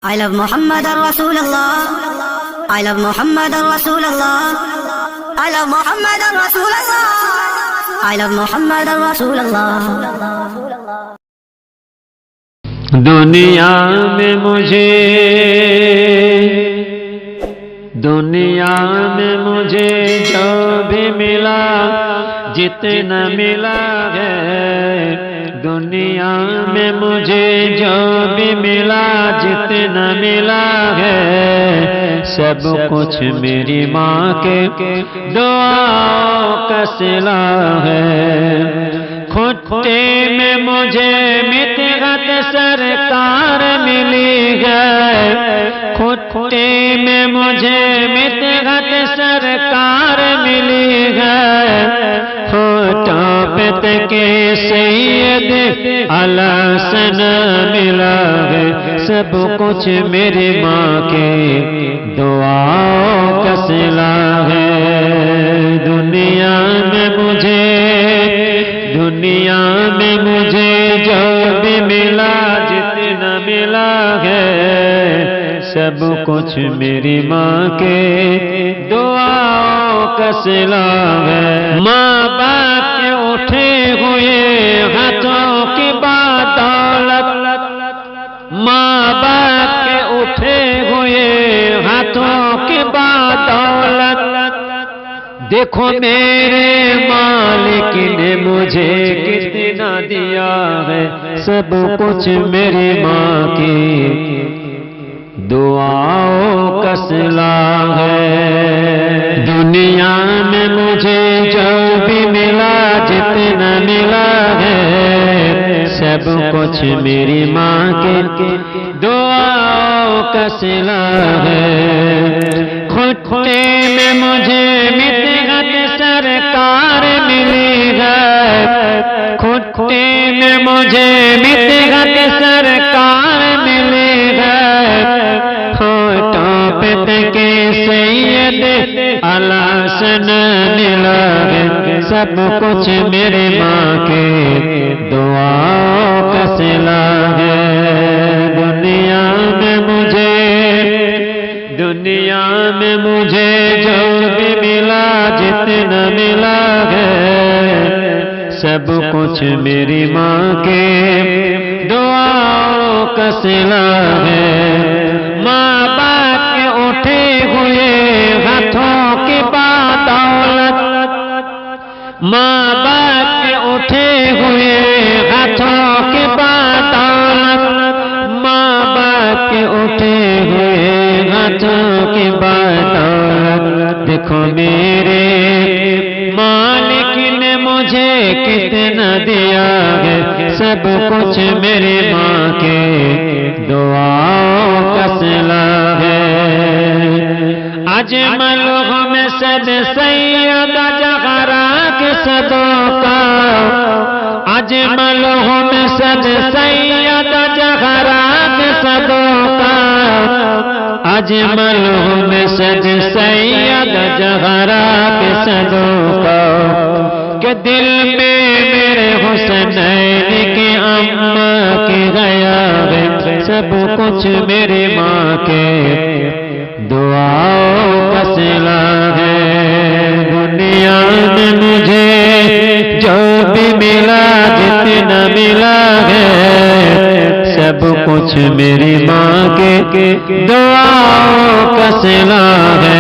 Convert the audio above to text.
I love Muhammad Rasulullah. I love Muhammad Rasulullah. I love Muhammad Rasulullah. I love Muhammad Rasulullah. دنیا میں مجھے جو بھی ملا جتنا ملا ہے، دنیا میں مجھے جو بھی ملا جتنا ملا ہے، سب کچھ میری ماں کے دعاؤں کا صلہ ہے۔ کھٹے میں مجھے مدحت سرکار ملی ہے، کھٹے میں مجھے مدحت سرکار ملی ہے، ہوٹوں پہ تکے سید الحسن ملا ہے، سب کچھ میری ماں کے دعاؤں کا صلہ ہے۔ دنیا میں مجھے جو بھی ملا جتنا ملا ہے، سب کچھ میری ماں کے دعاؤں کا صلہ ہے۔ ماں باپ کے اٹھے ہوئے ہاتھوں کی بدولت، ماں باپ کے اٹھے ہوئے ہاتھوں کی بدولت، دیکھو میرے مالک نے مجھے کتنا دیا ہے، سب کچھ میری ماں کی دعاؤں کا صلہ ہے۔ دنیا میں مجھے جو بھی ملا جتنا ملا ہے، سب کچھ میری ماں کے دعاؤں کا صلہ ہے۔ کھٹے میں مجھے مدحت سرکار ملی ہے، کھٹے میں مجھے مدحت سرکار ملی ہے، ہوٹوں پہ تکے سید الحسن ملا ہے، سب کچھ میری ماں کے دعاؤں کا صلہ ہے۔ دنیا میں مجھے جو بھی ملا جتنا ملا ہے، سب کچھ میری ماں کے دعاؤں کا صلہ ہے۔ ماں باپ کے اٹھے ہوئے ہاتھوں کی بدولت، ماں باپ کے اٹھے ہوئے ہاتھوں کی بدولت، ماں باپ کے اٹھے ہوئے ہاتھوں کی بدولت، دیکھو میرے مالک نے مجھے کتنا دیا ہے، سب کچھ میری ماں کے دعاؤں کا صلہ ہے۔ اجمل ہم سد سید جغرا کے صدوں کا، اجمل ہم سد سید جغرا کے صدوں کا، اجمل ہم سد سید جغرا کے صدوں کا، کہ دل میں میرے حسنین کی اماں کی گیا ہے، سب کچھ میری ماں کے دعاؤں کا صلہ ہے۔ دنیا میں مجھے جو بھی ملا جتنا ملا ہے، سب کچھ میری ماں کے دعاؤں کا صلہ ہے۔